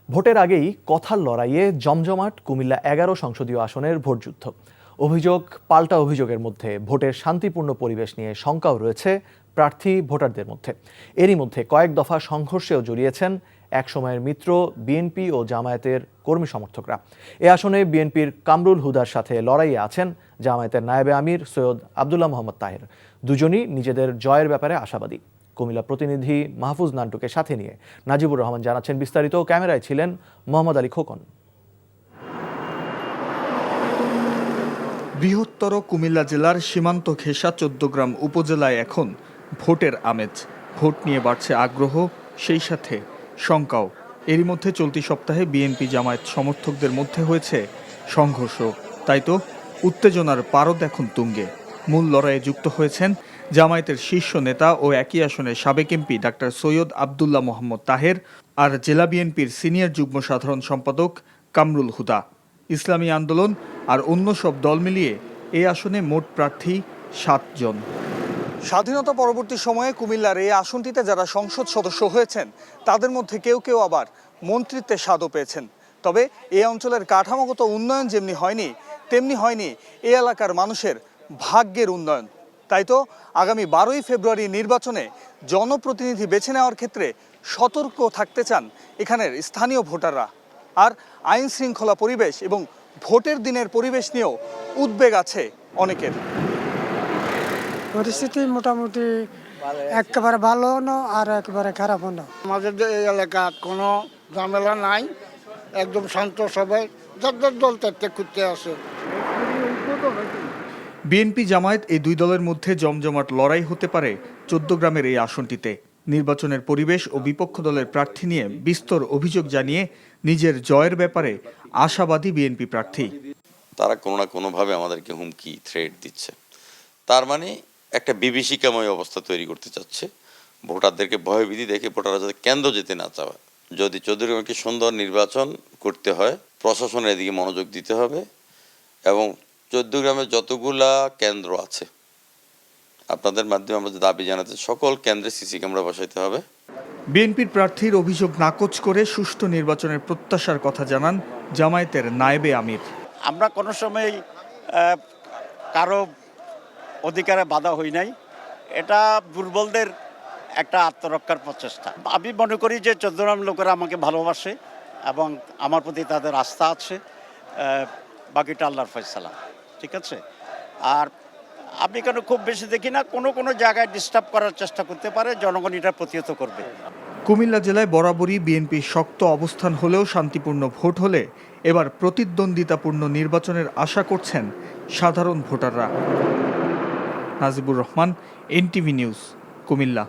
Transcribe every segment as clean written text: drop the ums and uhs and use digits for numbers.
ভোটের আগেই কথার লড়াইয়ে জমজমাট কুমিল্লা ১১ সংসদীয় আসনের ভোটযুদ্ধ। অভিযোগ পাল্টা অভিযোগের মধ্যে ভোটের শান্তিপূর্ণ পরিবেশ নিয়ে শঙ্কাও রয়েছে প্রার্থী ভোটারদের মধ্যে। এরই মধ্যে কয়েক দফা সংঘর্ষেও জড়িয়েছেন একসময়ের মিত্র বিএনপি ও জামায়াতের কর্মী সমর্থকরা। এ আসনে বিএনপির কামরুল হুদার সাথে লড়াইয়ে আছেন জামায়াতের নায়েবে আমির সৈয়দ আবদুল্লাহ মোহাম্মদ তাহের। দুজনই নিজেদের জয়ের ব্যাপারে আশাবাদী। কুমিল্লা প্রতিনিধি মাহফুজ নান্টুকে সাথে নিয়ে নাজিবুর রহমান জানাচ্ছেন বিস্তারিত। ক্যামেরায় ছিলেন মোহাম্মদ আলী খোকন। বৃহত্তর কুমিল্লা জেলার সীমান্ত ঘেঁষা ১৪ গ্রাম উপজেলায় এখন ভোটের আমেজ। ভোট নিয়ে বাড়ছে আগ্রহ, সেই সাথে শঙ্কাও। এরই মধ্যে চলতি সপ্তাহে বিএনপি জামায়াত সমর্থকদের মধ্যে হয়েছে সংঘর্ষ। তাই তো উত্তেজনার পারদ এখন তুঙ্গে। মূল লড়াইয়ে যুক্ত হয়েছেন জামায়াতের শীর্ষ নেতা ও একই আসনের সাবেক এমপি ডাক্তার সৈয়দ আবদুল্লাহ মোহাম্মদ তাহের আর জেলা বিএনপির সিনিয়র যুগ্ম সাধারণ সম্পাদক কামরুল হুদা। ইসলামী আন্দোলন আর অন্য সব দল মিলিয়ে এই আসনে মোট প্রার্থী ৭ জন। স্বাধীনতা পরবর্তী সময়ে কুমিল্লার এই আসনটিতে যারা সংসদ সদস্য হয়েছেন তাদের মধ্যে কেউ কেউ আবার মন্ত্রিত্বের স্বাদও পেয়েছেন। তবে এই অঞ্চলের কাঠামোগত উন্নয়ন যেমনি হয়নি তেমনি হয়নি এই এলাকার মানুষের ভাগ্যের উন্নয়ন। তাই তো আগামী ১২ই ফেব্রুয়ারি নির্বাচনে জনপ্রতিনিধি বেছে নেওয়ার ক্ষেত্রে সতর্ক থাকতে চান এখানের স্থানীয় ভোটাররা। আর আইন শৃঙ্খলা পরিবেশ এবং ভোটের দিনের পরিবেশ নিয়েও উদ্বেগ আছে অনেকের। পরিস্থিতি মোটামুটি একেবারে ভালো না আর একেবারে খারাপ না। আমাদের এই এলাকা কোনো ঝামেলা নাই, একদম শান্ত সবাই যার দল তাতে করতে আসে। বিএনপি জামায়াত এই দুই দলের মধ্যে জমজমাট লড়াই হতে পারে ১৪ গ্রামের এই আসনটিতে। নির্বাচনের পরিবেশ ও বিপক্ষ দলের প্রার্থী নিয়ে বিস্তর অভিযোগ জানিয়ে নিজের জয়ের ব্যাপারে আশাবাদী বিএনপি প্রার্থী। তারা কোনো না কোনোভাবে আমাদেরকে হুমকি থ্রেট দিচ্ছে, তার মানে একটা বিভীষিকাময় অবস্থা তৈরি করতে চাচ্ছে। ভোটারদেরকে ভয়ভীতি দেখে ভোটাররা যাতে কেন্দ্র যেতে না চায়। যদি ১৪ গ্রামে একটি সুন্দর নির্বাচন করতে হয়, প্রশাসনের এদিকে মনোযোগ দিতে হবে এবং ১৪ গ্রামে যতগুলা কেন্দ্র আছে আপনাদের মাধ্যমে আমরা যে দাবি জানাতে সকল কেন্দ্রে সিসি ক্যামেরা বসাইতে হবে। বিএনপির প্রার্থীর অভিযোগ নাকচ করে সুষ্ঠু নির্বাচনের প্রত্যাশার কথা জানান জামায়াতের নায়েবে আমির। আমরা কোনো সময় কারো অধিকারে বাধা হই নাই, এটা দুর্বলদের একটা আত্মরক্ষার প্রচেষ্টা। আমি মনে করি যে ১৪ গ্রাম লোকেরা আমাকে ভালোবাসে এবং আমার প্রতি তাদের আস্থা আছে। বাকিটা আল্লাহর ফয়সালা, ঠিক আছে। আর আমি কেন খুব বেশি দেখি না, কোনো জায়গায় ডিস্টার্ব করার চেষ্টা করতে পারে, জনগণ এটা প্রতিহত করবে। কুমিল্লা জেলায় বরাবরই বিএনপির শক্ত অবস্থান হলেও শান্তিপূর্ণ ভোট হলে এবার প্রতিদ্বন্দ্বিতাপূর্ণ নির্বাচনের আশা করছেন সাধারণ ভোটাররা। Najibur Rahman, NTV news, Comilla.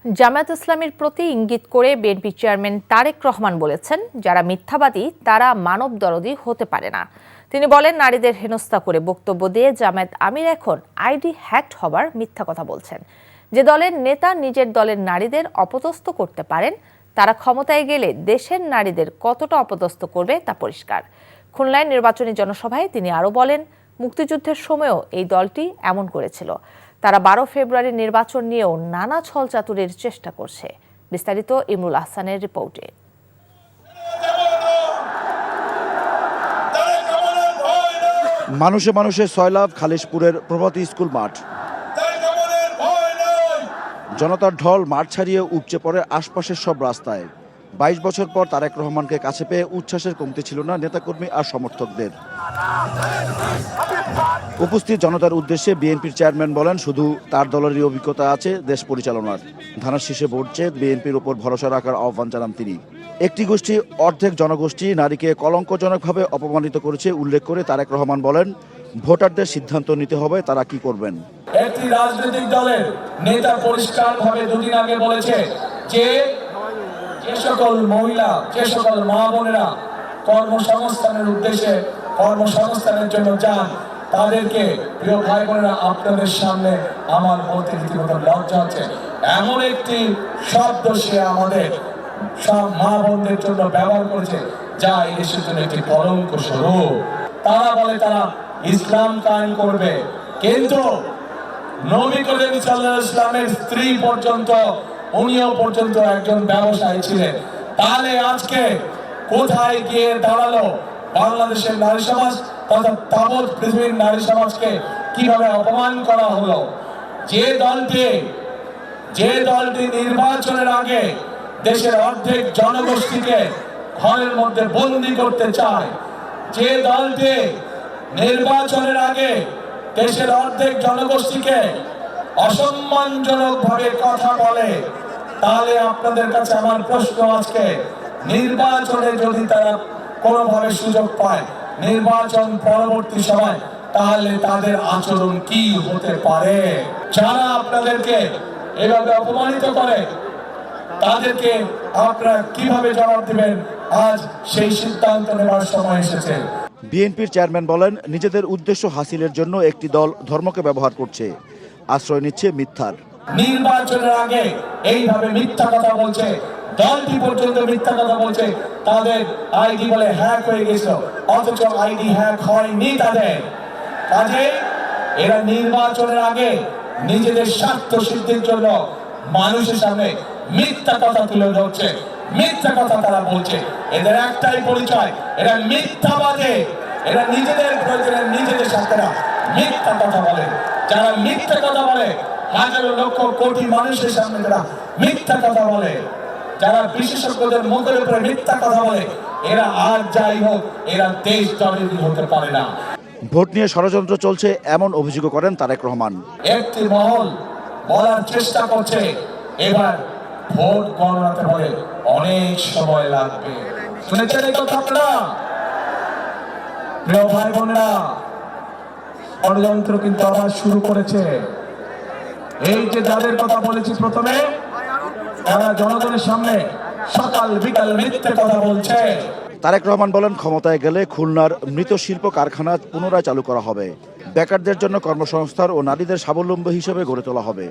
জামায়াত ইসলামীর প্রতি ইঙ্গিত করে বিএনপি চেয়ারম্যান তারেক রহমান বলেছেন, যারা মিথ্যাবাদী তারা মানবদরদী হতে পারে না। তিনি বলেন, নারীদের হেনস্থা করে বক্তব্য দিয়ে জামায়াত আমির এখন আইডি হ্যাকড হবার মিথ্যা কথা বলছেন। যে দলের নেতা নিজের দলের নারীদের অপদস্থ করতে পারেন, তারা ক্ষমতায় গেলে দেশের নারীদের কতটা অপদস্থ করবে তা পরিষ্কার। খুলনায় নির্বাচনী জনসভায় তিনি আরও বলেন, মুক্তিযুদ্ধের সময়ও এই দলটি এমন করেছিল। তারা ১২ ফেব্রুয়ারি নির্বাচন নিয়েও নানা ছলচাতুরির চেষ্টা করছে। বিস্তারিত ইমরুল আহসানের রিপোর্টে। মানুষে মানুষে সয়লাভ খালিশপুরের প্রভাতী স্কুল মাঠ। জনতার ঢল মাঠ ছাড়িয়ে উপচে পড়ে আশপাশের সব রাস্তায়। ২২ বছর পর তারেক রহমানকে কাছে পেয়ে উচ্ছ্বাসের কমতি ছিল না নেতাকর্মী আর সমর্থকদের। উপস্থিত জনতার উদ্দেশ্যে বিএনপির চেয়ারম্যান বলেন, শুধু তার দলেরই অভিজ্ঞতা আছে দেশ পরিচালনার। ধানের শীষে ভোট চেয়ে বিএনপির উপর ভরসা রাখার আহ্বান জানান তিনি। একটি গোষ্ঠী, অর্ধেক জনগোষ্ঠী নারীকে কলঙ্কজনকভাবে অপমানিত করেছে উল্লেখ করে তারেক রহমান বলেন, ভোটারদের সিদ্ধান্ত নিতে হবে তারা কি করবেন। একটি রাজনৈতিক দলের নেতা পরিষ্কারভাবে দুদিন আগে বলেছে যে সকল মহিলা, যে সকল মা বোনেরা কর্মসংস্থানের উদ্দেশ্যে কর্মসংস্থানের জন্য যান, তাদেরকে প্রিয় ভাই বোনেরা আপনাদের সামনে আমার বলতে রীতিমতো লজ্জা হচ্ছে। এমন একটি শব্দ সে আমাদের সব মা বোনদের জন্য ব্যবহার করেছে যা এই দেশের জন্য একটি কলঙ্ক স্বরূপ। তারা বলে তারা ইসলাম কায়েম করবে, কিন্তু নবী করিম সাল্লাল্লাহু আলাইহি ওয়াসাল্লামের স্ত্রী পর্যন্ত, উনিও পর্যন্ত একজন ব্যবসায়ী ছিলেন। তাহলে আজকে কোথায় গিয়ে দাঁড়ালো বাংলাদেশের নারী সমাজ তথা তাবৎ পৃথিবীর নারী সমাজকে কিভাবে অপমান করা হলো? যে দলটি নির্বাচনের আগে দেশের অর্ধেক জনগোষ্ঠীকে ঘরের মধ্যে বন্দী করতে চায়, যে দলটি নির্বাচনের আগে দেশের অর্ধেক জনগোষ্ঠীকে অসম্মানজনক ভাবে কথা বলে, তাহলে আপনাদের কাছে আমার প্রশ্ন আজকে, নির্বাচনে যদি তারা কোনোভাবে সুযোগ পায় নির্বাচন পরবর্তী সময়, তাহলে তাদের আচরণ কি হতে পারে? যারা আপনাদেরকে এভাবে অপমানিত করে তাদেরকে আপনারা কিভাবে জবাব দিবেন? আজ সেই সিদ্ধান্ত নেওয়ার সময় এসেছে। বিএনপির চেয়ারম্যান বলেন, নিজেদের উদ্দেশ্য হাসিলের জন্য একটি দল ধর্মকে ব্যবহার করছে, আশ্রয় নিচ্ছে মিথ্যার। নির্বাচনের আগে এইভাবে মিথ্যা কথা বলছে, দলটি পর্যন্ত মিথ্যা কথা বলছে, তাদের আইডি বলে হ্যাক হয়ে গেছিল, অথচ আইডি হ্যাক হয়নি তাদের। কাজে এরা নির্বাচনের আগে নিজেদের স্বার্থ সিদ্ধির জন্য মানুষের সামনে মিথ্যা কথা তুলে ধরছে, মিথ্যা কথা তারা বলছে। এদের একটাই পরিচয়, এরা মিথ্যাবাদী, এরা নিজেদের প্রয়োজনে নিজেদের সাথে মিথ্যা কথা বলে। যারা মিথ্যা কথা বলে, হাজারো লক্ষ কোটি মানুষের সামনে যারা মিথ্যা কথা বলে, যারা বিশেষজ্ঞদের মুখের উপরে মিথ্যা কথা বলে, এরা আর যাই হোক, এরা দেশ দলেরই হতে পারে না। ভোট নিয়ে ষড়যন্ত্র চলছে এমন অভিযোগ করেন তারেক রহমান। একটি মহল বলার চেষ্টা করছে এবার ভোট গণনাতে বলে অনেক সময় লাগবে। শুনেছেন এই কথা আপনারা? প্রিয় ভাই বোনেরা, ষড়যন্ত্র কিন্তু আবার শুরু করেছে। এই যে যাদের কথা বলেছি প্রথমে, তারা জনগণের সামনে সকাল বিকাল মিথ্যে কথা বলছে। তারেক রহমান বলেন, ক্ষমতায় গেলে খুলনার মৃত শিল্প কারখানা পুনরায় চালু করা হবে, বেকারদের জন্য কর্মসংস্থান ও নারীদের স্বাবলম্বী হিসেবে গড়ে তোলা হবে।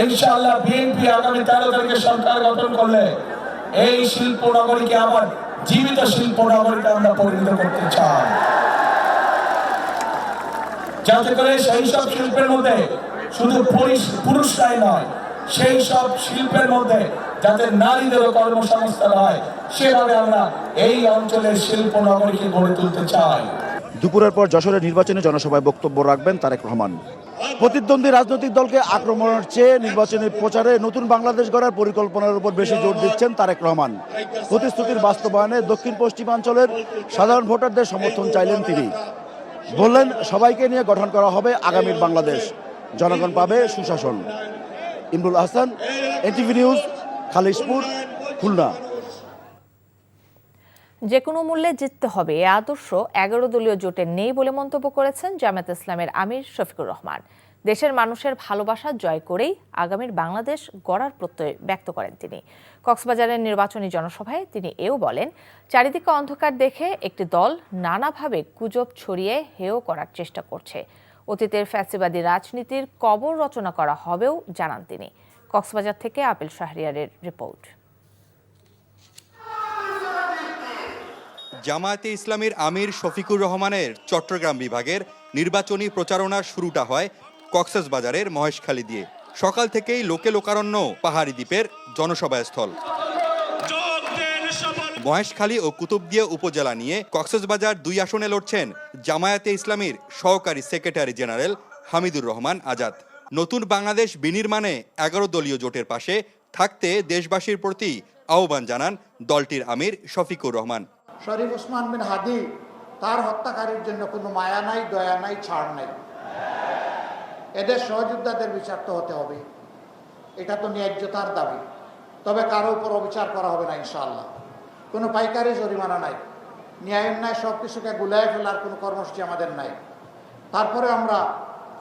ইনশাআল্লাহ বিএনপি আগামী 13 তারিখে সরকার গঠন করলে এই শিল্প নগরীকে আবার জীবিত শিল্প নগরীতে আমরা পরিণত করতে চাই, যাতে করে সেই সব শিল্পের মধ্যে শুধু পুরুষরাই নয়, সেই সব শিল্পের মধ্যে যাতে নারীদেরও কর্মসংস্থান হয়, সেভাবে আমরা এই অঞ্চলের শিল্প নগরীকে গড়ে তুলতে চাই। দুপুরের পর যশোরের নির্বাচনী জনসভায় বক্তব্য রাখবেন তারেক রহমান। প্রতিদ্বন্দ্বী রাজনৈতিক দলকে আক্রমণের চেয়ে নির্বাচনী প্রচারে নতুন বাংলাদেশ গড়ার পরিকল্পনার উপর বেশি জোর দিচ্ছেন তারেক রহমান। প্রতিশ্রুতির বাস্তবায়নে দক্ষিণ পশ্চিমাঞ্চলের সাধারণ ভোটারদের সমর্থন চাইলেন তিনি। বললেন, সবাইকে নিয়ে গঠন করা হবে আগামীর বাংলাদেশ, জনগণ পাবে সুশাসন। Imrul Hasan, NTV news, Khalishpur, Khulna. যে কোনো মূল্যে জিততে হবে এ আদর্শ 11 দলীয় জোটে নেই বলে মন্তব্য করেছেন জামায়াতে ইসলামের আমির শফিকুর রহমান। দেশের মানুষের ভালোবাসা জয় করেই আগামীর বাংলাদেশ গড়ার প্রত্যয় ব্যক্ত করেন তিনি। কক্সবাজারের নির্বাচনী জনসভায় তিনি এও বলেন, চারিদিকে অন্ধকার দেখে একটি দল নানাভাবে গুজব ছড়িয়ে হেয় করার চেষ্টা করছে। অতীতের ফ্যাসিবাদী রাজনীতির কবর রচনা করা হবেও জানান তিনি। কক্সবাজার থেকে আপিল শাহরিয়ারের রিপোর্ট। জামায়াতে ইসলামীর আমির শফিকুর রহমানের চট্টগ্রাম বিভাগের নির্বাচনী প্রচারণার শুরুটা হয় কক্সবাজারের মহেশখালী দিয়ে। সকাল থেকেই লোকে লোকারণ্য পাহাড়ি দ্বীপের জনসভাস্থল। মহেশখালী ও কুতুবদিয়া উপজেলা নিয়ে কক্সবাজার 2 আসনে লড়ছেন জামায়াতে ইসলামীর সহকারী সেক্রেটারি জেনারেল হামিদুর রহমান আজাদ। নতুন বাংলাদেশ বিনির্মাণে 11 দলীয় জোটের পাশে থাকতে দেশবাসীর প্রতি আহ্বান জানান দলটির আমির শফিকুর রহমান। শরীফ ওসমান বিন হাদি, তার হত্যাকারীর জন্য কোনো মায়া নাই, দয়া নাই, ছাড় নাই। এদের সহযোদ্ধাদের বিচার তো হতে হবে, এটা তো ন্যায্যতার দাবি। তবে কারো উপর অবিচার করা হবে না ইনশাআল্লাহ। কোনো পাইকারি জরিমানা নাই, ন্যায় অন্যায় সব কিছুকে গুলায় ফেলার কোনো কর্মসূচি আমাদের নাই। তারপরে আমরা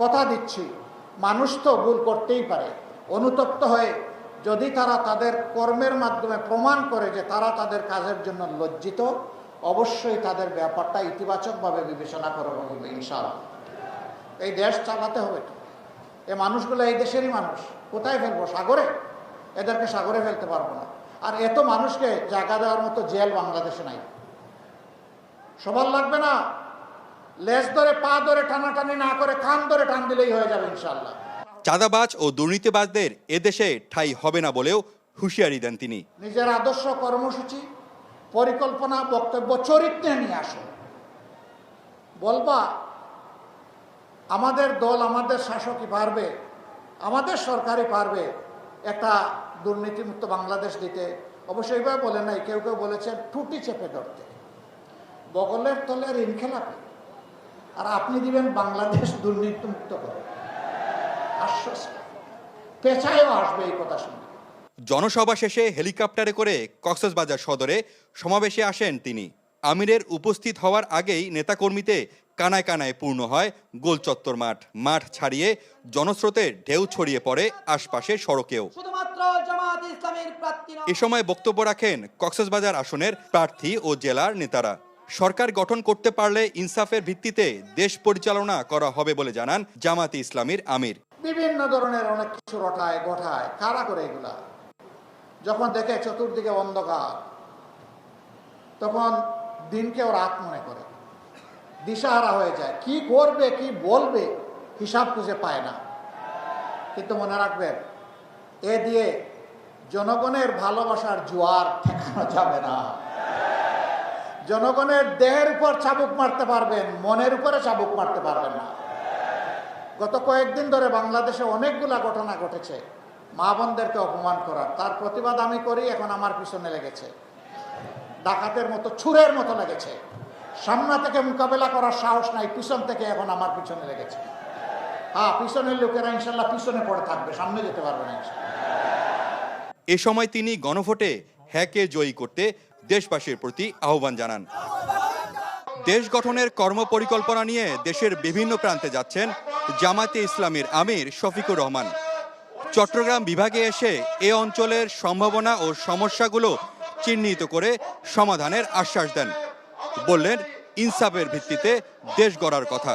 কথা দিচ্ছি, মানুষ তো ভুল করতেই পারে। অনুতপ্ত হয়ে যদি তারা তাদের কর্মের মাধ্যমে প্রমাণ করে যে তারা তাদের কাজের জন্য লজ্জিত, অবশ্যই তাদের ব্যাপারটা ইতিবাচকভাবে বিবেচনা করা হবে ইনশাআল্লাহ। এই দেশ চালাতে হবে তো। এই মানুষগুলো এই দেশেরই মানুষ। কোথায় ফেলবো? সাগরে? এদেরকে সাগরে ফেলতে পারবো না। আর এত মানুষকে জায়গা দেওয়ার মতো জেল বাংলাদেশে নাই। সবার লাগবে না, লেজ ধরে পা ধরে টানাটানি না করে কান ধরে টান দিলেই হয়ে যাবে ইনশাআল্লাহ। চাঁদাবাজ ও দুর্নীতিবাজদের এদেশে ঠাঁই হবে না বলেও হুঁশিয়ারি দেন তিনি। নিজের আদর্শ, কর্মসূচি, পরিকল্পনা, বক্তব্য, চরিত্রে নিয়ে আসো। বলবা আমাদের দল, আমাদের শাসকই পারবে, আমাদের সরকারই পারবে একটা দুর্নীতিমুক্ত বাংলাদেশ দিতে। অবশ্যই এইভাবে বলে নাই, কেউ কেউ বলেছেন টুটি চেপে ধরতে, বগলের তলে ঋণ খেলাপি, আর আপনি দিবেন বাংলাদেশ দুর্নীতিমুক্ত করে। আশ্বস্ত, পেছায়ও আসবে এই কথা শুনে। জনসভা শেষে হেলিকপ্টারে করে কক্সবাজার সদরে সমাবেশে আসেন তিনি। আমিরের উপস্থিত হওয়ার আগেই নেতাকর্মীতে কানায় কানায় পূর্ণ হয় গোল চত্বর মাঠ। মাঠ ছাড়িয়ে জনস্রোতের ঢেউ ছড়িয়ে পড়ে আশপাশের সড়কেও। এ সময় বক্তব্য রাখেন কক্সবাজার আসনের প্রার্থী ও জেলার নেতারা। সরকার গঠন করতে পারলে ইনসাফের ভিত্তিতে দেশ পরিচালনা করা হবে বলে জানান জামায়াতে ইসলামীর আমির। বিভিন্ন ধরনের অনেক কিছু রটায় গঠায়, কারা করে এগুলা? যখন দেখে চতুর্দিকে অন্ধকার, তখন দিনকেও রাত মনে করে, দিশাহারা হয়ে যায়, কি করবে কি বলবে হিসাব খুঁজে পায় না। কিন্তু মনে রাখবেন, এ দিয়ে জনগণের ভালোবাসার জোয়ার ঠেকানো যাবে না। জনগণের দেহের উপর চাবুক মারতে পারবেন, মনের উপরে চাবুক মারতে পারবেন না। গত কয়েকদিন ধরে বাংলাদেশে অনেকগুলা ঘটনা ঘটেছে মা বোনদেরকে অপমান করার, তার প্রতিবাদ আমি করি, এখন আমার পিছনে লেগেছে, ডাকাতের মতো, ছুরের মতো লেগেছে। সামনে থেকে মোকাবেলা করার সাহস নাই, পিছন থেকে এখন আমার পিছনে লেগেছে। হ্যাঁ, পিছনের লোকেরা ইনশাল্লাহ পিছনে পড়ে থাকবে, সামনে যেতে পারবে না ইনশাল্লাহ। এ সময় তিনি গণভোটে হ্যাঁকে জয়ী করতে দেশবাসীর প্রতি আহ্বান জানান। দেশ গঠনের কর্মপরিকল্পনা নিয়ে দেশের বিভিন্ন প্রান্তে যাচ্ছেন জামায়াতে ইসলামীর আমির শফিকুর রহমান। চট্টগ্রাম বিভাগে এসে এ অঞ্চলের সম্ভাবনা ও সমস্যাগুলো চিহ্নিত করে সমাধানের আশ্বাস দেন। বললেন ইনসাফের ভিত্তিতে দেশ গড়ার কথা।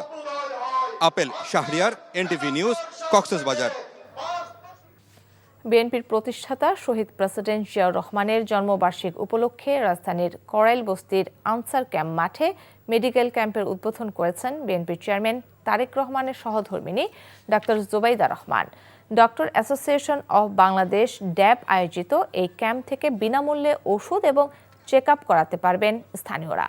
Apple Shahriar, NTV news, Cox's Bazar. বিএনপির প্রতিষ্ঠাতা শহীদ প্রেসিডেন্ট জিয়াউর রহমানের জন্মবার্ষিক উপলক্ষে রাজধানীর করাইল বস্তির আনসার ক্যাম্প মাঠে মেডিকেল ক্যাম্পের উদ্বোধন করেছেন বিএনপির চেয়ারম্যান তারেক রহমানের সহধর্মিণী ডাক্তার Zubaida Rahman. Doctor association of Bangladesh DAB আয়োজিত এই ক্যাম্প থেকে বিনামূল্যে ওষুধ এবং চেক আপ করাতে পারবেন স্থানীয়রা।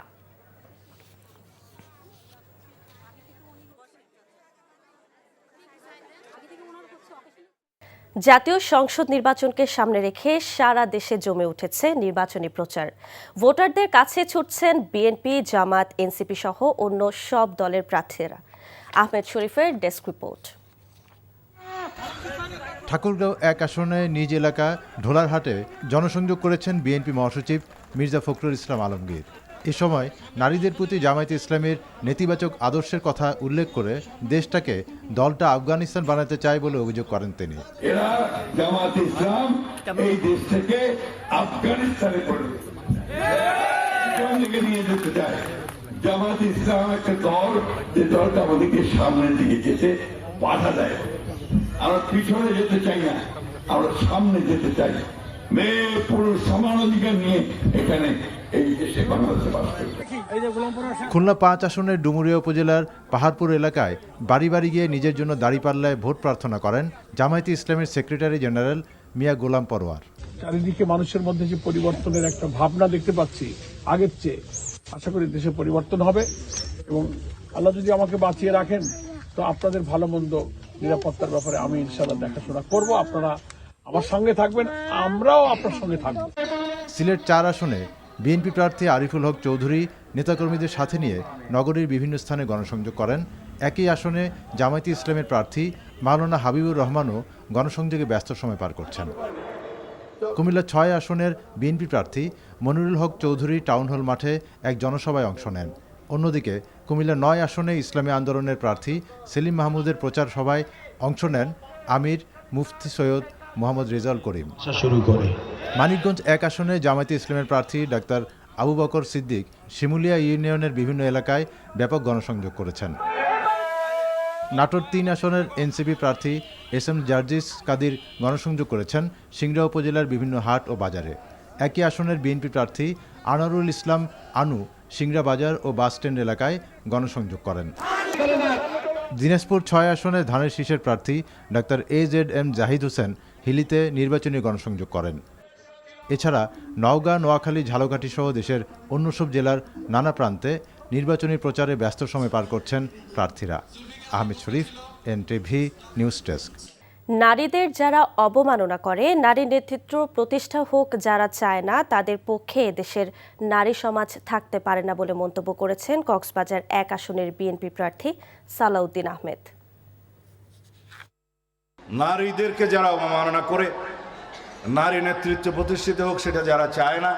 জাতীয় সংসদ নির্বাচনকে সামনে রেখে সারা দেশে জমে উঠেছে নির্বাচনী প্রচার। ভোটারদের কাছে ছুটছেন বিএনপি, জামাত, এনসিপি সহ অন্য সব দলের প্রার্থীরা। আহমেদ শরীফের ডেস্ক রিপোর্ট। ঠাকুরগাঁও এক আসনে নিজ এলাকা ঢোলারহাটে জনসংযোগ করেছেন বিএনপি মহাসচিব মির্জা ফখরুল ইসলাম আলমগীর। এ সময় নারীদের প্রতি জামায়াতে ইসলামীর নেতিবাচক আদর্শের কথা উল্লেখ করে দেশটাকে দলটা আফগানিস্তান বানাতে চায় বলে অভিযোগ করেন তিনি। এরা জামায়াতে ইসলাম এই দেশ থেকে আফগানিস্তানে নিয়ে যেতে চায়। জামায়াতে ইসলাম একটা দল, যে দলটা আমাদেরকে সামনের দিকে যেতে বাধা দেয়। আমরা পিছনে যেতে চাই না, আমরা সামনে যেতে চাই। মেয়ে পুরুষ সমান অধিকার নিয়ে এখানে এই দেশে বাংলাদেশে বাস করবে। খুলনা 5 আসনের ডুমুরিয়া উপজেলার পাহাড়পুর এলাকায় বাড়ি বাড়ি গিয়ে নিজের জন্য দাঁড়িপাল্লায় ভোট প্রার্থনা করেন জামায়াতে ইসলামের সেক্রেটারি জেনারেল মিয়া গোলাম পরোয়ার। চারিদিকে মানুষের মধ্যে যে পরিবর্তনের একটা ভাবনা দেখতে পাচ্ছি আগের চেয়ে, আশা করি দেশে পরিবর্তন হবে এবং আল্লাহ যদি আমাকে বাঁচিয়ে রাখেন তো আপনাদের ভালো মন্দ নিরাপত্তার ব্যাপারে আমি ইনশাআল্লাহ দেখাশোনা করব। আপনারা আমার সঙ্গে থাকবেন, আমরাও আপনার সঙ্গে থাকবো। সিলেট 4 আসনে বিএনপি প্রার্থী আরিফুল হক চৌধুরী নেতাকর্মীদের সাথে নিয়ে নগরীর বিভিন্ন স্থানে গণসংযোগ করেন। একই আসনে জামায়াতে ইসলামের প্রার্থী মাওলানা হাবিবুর রহমানও গণসংযোগে ব্যস্ত সময় পার করছেন। কুমিল্লা 6 আসনের বিএনপি প্রার্থী মনিরুল হক চৌধুরী টাউন হল মাঠে এক জনসভায় অংশ নেন। অন্যদিকে কুমিল্লা 9 আসনে ইসলামী আন্দোলনের প্রার্থী সেলিম মাহমুদের প্রচার সভায় অংশ নেন আমির মুফতি সৈয়দ মোহাম্মদ রেজাউল করিম। মানিকগঞ্জ 1 আসনে জামায়াতে ইসলামের প্রার্থী ডাক্তার আবু বকর সিদ্দিক শিমুলিয়া ইউনিয়নের বিভিন্ন এলাকায় ব্যাপক গণসংযোগ করেছেন। নাটোর 3 আসনের এনসিপি প্রার্থী এস এম জার্জিস কাদির গণসংযোগ করেছেন সিংড়া উপজেলার বিভিন্ন হাট ও বাজারে। একই আসনের বিএনপি প্রার্থী আনোয়ারুল ইসলাম আনু সিংড়া বাজার ও বাসস্ট্যান্ড এলাকায় গণসংযোগ করেন। দিনাজপুর 6 আসনের ধানের শীষের প্রার্থী ডাক্তার AZM জাহিদ হোসেন হিলিতে নির্বাচনী গণসংযোগ করেন। এছাড়া নওগাঁ, নোয়াখালী, ঝালকাঠি সহ দেশের অন্য সব জেলার নানা প্রান্তে নির্বাচনী প্রচারে ব্যস্ত সময় পার করছেন প্রার্থীরা। আহমেদ শরীফ, এনটিভি নিউজ ডেস্ক। নারীদের যারা অবমাননা করে, নারী নেতৃত্ব প্রতিষ্ঠা হোক যারা চায় না, তাদের পক্ষে এদেশের নারী সমাজ থাকতে পারে না বলে মন্তব্য করেছেন কক্সবাজার 1 আসনের বিএনপি প্রার্থী সালাউদ্দিন আহমেদ। নারীদেরকে যারা অবমাননা করে, নারী নেতৃত্ব প্রতিষ্ঠিত হোক সেটা যারা চায় না,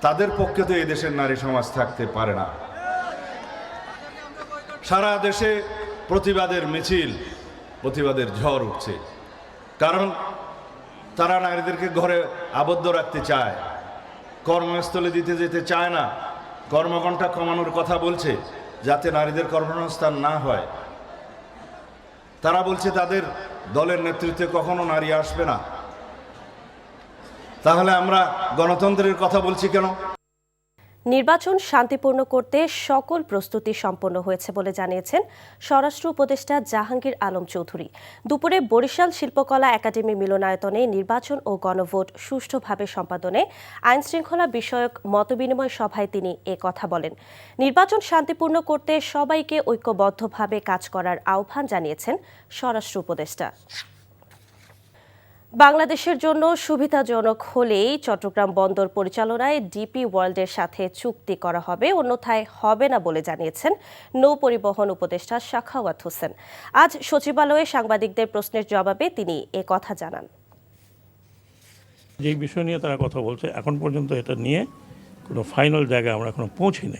তাদের পক্ষে তো এই দেশের নারী সমাজ থাকতে পারে না। সারা দেশে প্রতিবাদের মিছিল, প্রতিবাদের ঝড় উঠছে, কারণ তারা নারীদেরকে ঘরে আবদ্ধ রাখতে চায়, কর্মস্থলে দিতে যেতে চায় না, কর্মঘণ্টা কমানোর কথা বলছে যাতে নারীদের কর্মসংস্থান না হয়। তারা বলছে তাদের দলের নেতৃত্বে কখনো নারী আসবে না। তাহলে আমরা গণতন্ত্রের কথা বলছি কেন? নির্বাচন শান্তিপূর্ণ করতে সকল প্রস্তুতি সম্পন্ন হয়েছে বলে জানিয়েছেন স্বরাষ্ট্র উপদেষ্টা জাহাঙ্গীর আলম চৌধুরী। দুপুরে বরিশাল শিল্পকলা একাডেমি মিলনায়তনে নির্বাচন ও গণভোট সুষ্ঠুভাবে সম্পাদনে আইনশৃঙ্খলা বিষয়ক মতবিনিময় সভায় তিনি এ কথা বলেন। নির্বাচন শান্তিপূর্ণ করতে সবাইকে ঐক্যবদ্ধভাবে কাজ করার আহ্বান জানিয়েছেন স্বরাষ্ট্র উপদেষ্টা। বাংলাদেশের জন্য সুবিধাজনক হলেই চট্টগ্রাম বন্দর পরিচালনায় ডিপি ওয়ার্ল্ডের সাথে চুক্তি করা হবে, অন্যথায় হবে না বলে জানিয়েছেন নৌ পরিবহন উপদেষ্টা সাখাওয়াত হোসেন। আজ সচিবালয়ে সাংবাদিকদের প্রশ্নের জবাবে তিনি এ কথা জানান। যে বিষয় নিয়ে তারা কথা বলছে, এখন পর্যন্ত এটা নিয়ে কোনো ফাইনাল জায়গায় আমরা এখনো পৌঁছিনি।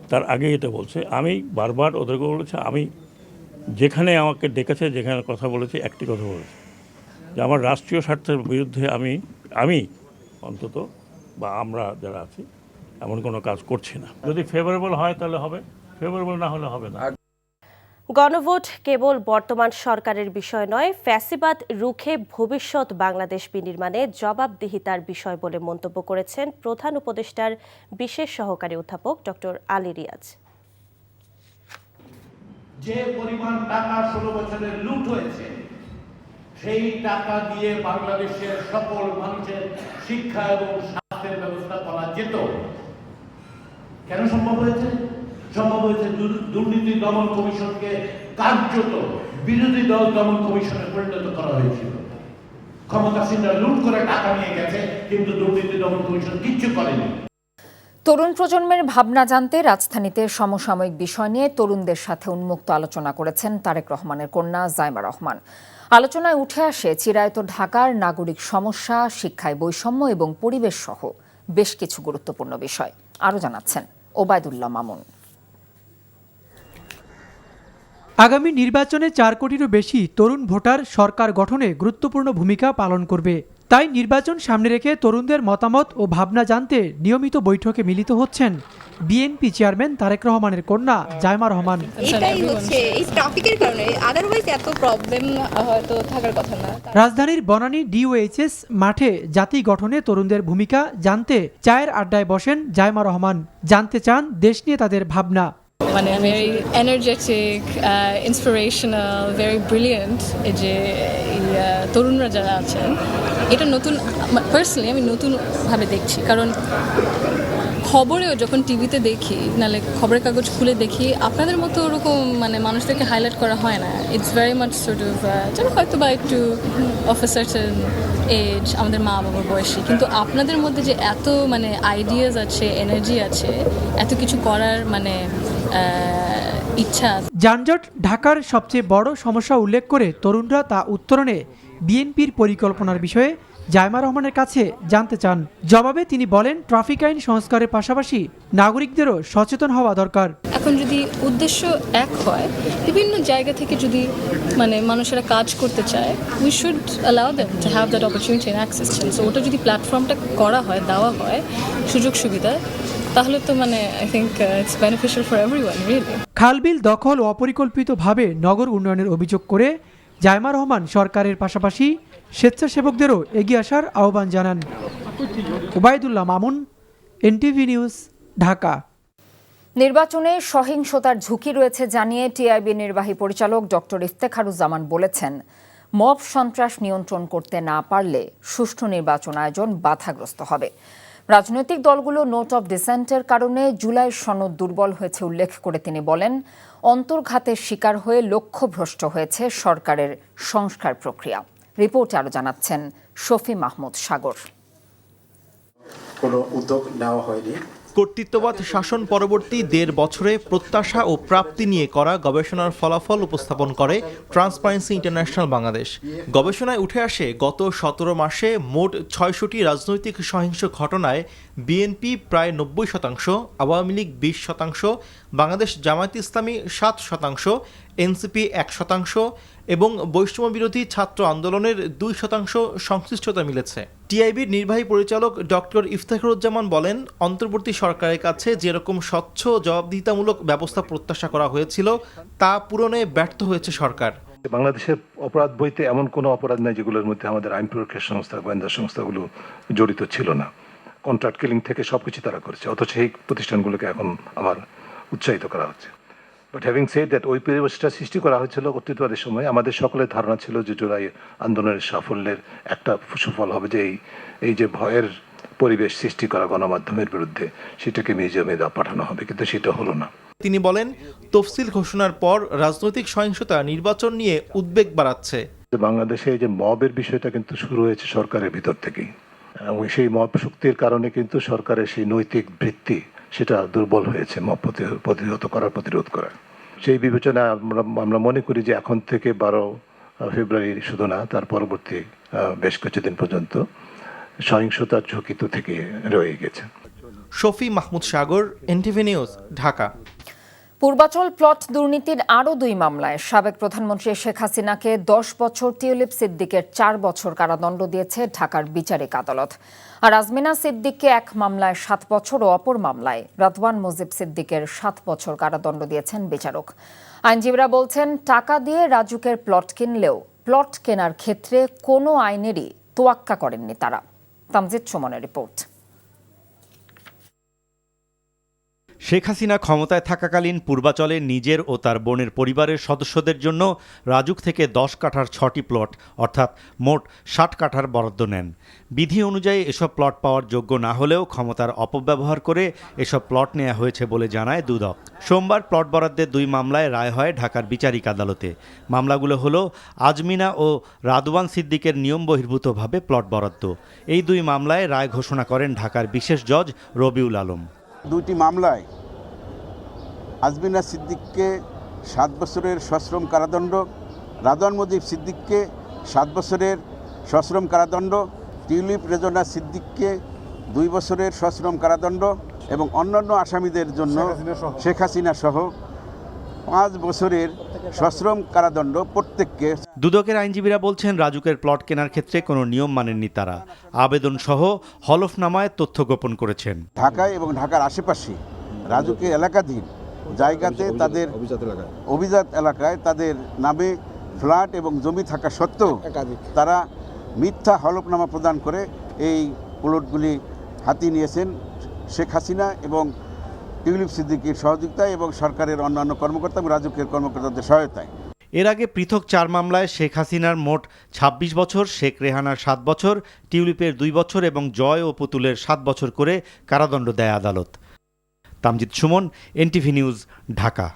তার আগে এটা বলছে, আমি বারবার ওদেরকে বলেছি, আমি যেখানে আমাকে ডেকেছে, যেখানে কথা বলেছি, একটি কথা বলেছি যে আমার রাষ্ট্রীয় স্বার্থের বিরুদ্ধে আমি অন্তত বা আমরা যারা আছি এমন কোনো কাজ করছি না। যদি ফেভারেবল হয় তাহলে হবে, ফেভারেবল না হলে হবে না। গণভোট কেবল বর্তমান সরকারের বিষয় নয়, ফ্যাসিবাদ রুখে ভবিষ্যৎ বাংলাদেশ বিনির্মাণে জবাবদিহিতার বিষয় বলে মন্তব্য করেছেন প্রধান উপদেষ্টার বিশেষ সহকারী অধ্যাপক ডক্টর আলী রিয়াজ। যে পরিমাণ টাকা 16 বছরের লুট হয়েছে, সেই টাকা দিয়ে বাংলাদেশের সকল মানুষের শিক্ষা এবং স্বাস্থ্যের ব্যবস্থা করা যেত। কেন সম্ভব হয়েছে? সম্ভব হয়েছে দুর্নীতি দমন কমিশনকে কার্যত বিরোধী দল দমন কমিশনে পরিণত করা হয়েছিল। ক্ষমতাসীনরা লুট করে টাকা নিয়ে গেছে, কিন্তু দুর্নীতি দমন কমিশন কিচ্ছু করেনি। তরুণ প্রজন্মের ভাবনা জানতে রাজধানীতে সমসাময়িক বিষয় নিয়ে তরুণদের সাথে উন্মুক্ত আলোচনা করেছেন তারেক রহমানের কন্যা জাইমা রহমান। আলোচনায় উঠে আসে চিরায়ত ঢাকার নাগরিক সমস্যা, শিক্ষায় বৈষম্য এবং পরিবেশ সহ বেশ কিছু গুরুত্বপূর্ণ বিষয়। আরও জানাচ্ছেন ওবায়দুল্লাহ মামুন। আগামী নির্বাচনে 4 কোটিরও বেশি তরুণ ভোটার সরকার গঠনে গুরুত্বপূর্ণ ভূমিকা পালন করবে। তাই নির্বাচন সামনে রেখে তরুণদের মতামত ও ভাবনা জানতে নিয়মিত বৈঠকে মিলিত হচ্ছেন বিএনপি চেয়ারম্যান তারেক রহমানের কন্যা জাইমা রহমান। এটাই হচ্ছে এই ট্রাফিকের কারণে, আদারওয়াইজ এত প্রবলেম হয়তো থাকার কথা না। রাজধানীর বনানী ডিওএইচএস মাঠে জাতি গঠনে তরুণদের ভূমিকা জানতে চায়ের আড্ডায় বসেন জাইমা রহমান। জানতে চান দেশ নিয়ে তাদের ভাবনা। মানে very energetic, inspirational, very brilliant. এই যে তরুণরা যারা আছেন, এটা নতুন, পার্সোনালি আমি নতুনভাবে দেখছি। কারণ খবরেও যখন টিভিতে দেখি, নাহলে খবরের কাগজ খুলে দেখি, আপনাদের মতো ওরকম মানে মানুষদেরকে হাইলাইট করা হয় না। It's very much sort of যেন হয়তো বা একটু অফ এ সার্টেন এজ, আমাদের মা বাবার বয়সী, কিন্তু আপনাদের মধ্যে যে এত মানে আইডিয়াস আছে, এনার্জি আছে, এত কিছু করার মানে ইচ্ছা। যানজট ঢাকার সবচেয়ে বড় সমস্যা উল্লেখ করে তরুণরা তা উত্তরণে বিএনপির পরিকল্পনার বিষয়ে জাইমা রহমানের কাছে জানতে চান। জবাবে তিনি বলেন, ট্রাফিক আইন সংস্কারের পাশাপাশি নাগরিকদেরও সচেতন হওয়া দরকার। এখন যদি উদ্দেশ্য এক হয়, বিভিন্ন জায়গা থেকে যদি মানে মানুষেরা কাজ করতে চায়, we should allow them to have that opportunity and access. So ওটা যদি প্ল্যাটফর্মটা করা হয়, দেওয়া হয় সুযোগ সুবিধা, তাহলে তো মানে I think it's beneficial for everyone really. খালবিল দখল ও অপরিকল্পিতভাবে নগর উন্নয়নের অভিযোগ করে জাইমা রহমান সরকারের পাশাপাশি স্বেচ্ছাসেবকদেরও এগিয়ে আসার আহ্বান জানান। Obaidullah Mamun, NTV news, Dhaka. নির্বাচনে সহিংসতার ঝুঁকি রয়েছে জানিয়ে টিআইবি নির্বাহী পরিচালক ডক্টর ইফতেখারুজ্জামান বলেছেন, মব সন্ত্রাস নিয়ন্ত্রণ করতে না পারলে সুষ্ঠু নির্বাচন আয়োজন বাধাগ্রস্ত হবে। রাজনৈতিক দলগুলো নোট অফ ডিসেন্টের কারণে জুলাই সনদ দুর্বল হয়েছে উল্লেখ করে তিনি বলেন, অন্তর্ঘাতের শিকার হয়ে লক্ষ্যভ্রষ্ট হয়েছে সরকারের সংস্কার প্রক্রিয়া। রিপোর্টে আরো জানাচ্ছেন শফি মাহমুদ সাগর। কোনো উদ্যোগ নেওয়া হয়নি। কর্তৃত্ববাদ শাসন পরবর্তী ১.৫ বছরে প্রত্যাশা ও প্রাপ্তি নিয়ে করা গবেষণার ফলাফল উপস্থাপন করে ট্রান্সপারেন্সি ইন্টারন্যাশনাল বাংলাদেশ। গবেষণায় উঠে আসে, গত ১৭ মাসে মোট ৬০০টি রাজনৈতিক সহিংস ঘটনায় বিএনপি প্রায় ৯০%, আওয়ামী লীগ ২০%, বাংলাদেশ জামায়াতে ইসলামী ৭%, এনসিপি ১% এবং বৈষম্য বিরোধী ছাত্র আন্দোলনের ২% সংশ্লিষ্টতা মিলেছে। টিআইবির নির্বাহী পরিচালক ডক্টর ইফতেখারুজ্জামান বলেন, অন্তর্বর্তী সরকারের কাছে যেরকম স্বচ্ছ জবাবদিহিতামূলক ব্যবস্থা প্রত্যাশা করা হয়েছিল তা পূরণে ব্যর্থ হয়েছে সরকার। বাংলাদেশের অপরাধ বইতে এমন কোনো অপরাধ নাই যেগুলোর মধ্যে আমাদের আইন প্রয়োগের সংস্থা, গোয়েন্দা সংস্থাগুলো জড়িত ছিল না। কন্ট্রাক্ট কিলিং থেকে সবকিছু তারা করেছে, অথচ এই প্রতিষ্ঠানগুলোকে এখন আবার উৎসাহিত করা হচ্ছে। বাট হ্যাভিং সেড দ্যাট, ওই পরিবেশটা সৃষ্টি করা হয়েছিল কর্তৃত্ববাদের সময়। আমাদের সকলের ধারণা ছিল যে জুলাই আন্দোলনের সাফল্যের একটা সুফল হবে যে এই যে ভয়ের পরিবেশ সৃষ্টি করা গণমাধ্যমের বিরুদ্ধে, সেটাকে মিউজিয়ামে পাঠানো হবে, কিন্তু সেটা হলো না। তিনি বলেন, তফসিল ঘোষণার পর রাজনৈতিক সহিংসতা নির্বাচন নিয়ে উদ্বেগ বাড়াচ্ছে। বাংলাদেশে যে মবের বিষয়টা কিন্তু শুরু হয়েছে সরকারের ভিতর থেকেই, এবং সেই মব শক্তির কারণে কিন্তু সরকারের সেই নৈতিক বৃত্তি সেটা দুর্বল হয়েছে, মব প্রতিহত করার, প্রতিরোধ করার। সেই বিবেচনায় আমরা মনে করি যে এখন থেকে 12 ফেব্রুয়ারি শুধু না, তার পরবর্তী বেশ কিছুদিন পর্যন্ত সহিংসতার ঝুঁকি তো থেকে রয়ে গেছে। Shafi Mahmud Sagar, NTV news, Dhaka. Purbachal plot দুর্নীতির আরও 2 মামলায় সাবেক প্রধানমন্ত্রী শেখ হাসিনাকে 10 বছর, টিউলিপ সিদ্দিকের 4 বছর কারাদণ্ড দিয়েছে ঢাকার বিচারিক আদালত। আর আজমিনা সিদ্দিককে 1 মামলায় 7 বছর ও অপর মামলায় রাদওয়ান মুজিব সিদ্দিকের 7 বছর কারাদণ্ড দিয়েছেন বিচারক। আইনজীবীরা বলছেন, টাকা দিয়ে রাজুকের প্লট কিনলেও প্লট কেনার ক্ষেত্রে কোনো আইনেরই তোয়াক্কা করেননি তারা। তামজিদ সুমনের রিপোর্ট। শেখ হাসিনা ক্ষমতায় থাকাকালীন পূর্বাচলে নিজের ও তার বোনের পরিবারের সদস্যদের জন্য রাজুক থেকে 10 কাঠার 6টি প্লট অর্থাৎ মোট 60 কাঠার বরাদ্দ নেন। বিধি অনুযায়ী এসব প্লট পাওয়ার যোগ্য না হলেও ক্ষমতার অপব্যবহার করে এসব প্লট নেওয়া হয়েছে বলে জানায় দুদক। সোমবার প্লট বরাদ্দের 2 মামলায় রায় হয় ঢাকার বিচারিক আদালতে। মামলাগুলো হলো আজমিনা ও রাদওয়ান সিদ্দিকের নিয়ম বহির্ভূতভাবে প্লট বরাদ্দ। এই 2 মামলায় রায় ঘোষণা করেন ঢাকার বিশেষ জজ রবিউল আলম। 2টি মামলায় আজমিনা সিদ্দিককে 7 বছরের সশ্রম কারাদণ্ড, রাদওয়ান মুজিব সিদ্দিককে 7 বছরের সশ্রম কারাদণ্ড, টিউলিপ রেজনা সিদ্দিককে 2 বছরের সশ্রম কারাদণ্ড এবং অন্যান্য আসামিদের জন্য শেখ হাসিনা সহ 5 বছরের সশ্রম কারাদণ্ড প্রত্যেককে। দুদকের আইনজীবীরা বলছেন, রাজুকের প্লট কেনার ক্ষেত্রে কোনো নিয়ম মানেননি তারা। আবেদন সহ হলফনামায় তথ্য গোপন করেছেন। ঢাকায় এবং ঢাকার আশেপাশে রাজুকের এলাকাধীন জায়গাতে তাদের অভিজাত এলাকায় তাদের নামে ফ্ল্যাট এবং জমি থাকা সত্ত্বেও তারা মিথ্যা হলফনামা প্রদান করে এই প্লটগুলি হাতিয়ে নিয়েছেন শেখ হাসিনা এবং টিউলিপ সিদ্দিকীর সহযোগিতায় এবং সরকারের অন্যান্য কর্মকর্তা এবং রাজুকের কর্মকর্তাদের সহায়তায়। এর আগে পৃথক 4 মামলায় শেখ হাসিনার মোট 26 বছর, শেখ রেহানার 7 বছর, টিউলিপের 2 বছর এবং জয় ও পুতুলের 7 বছর করে কারাদণ্ড দেয় আদালত। Tamjid Suman, NTV news, Dhaka.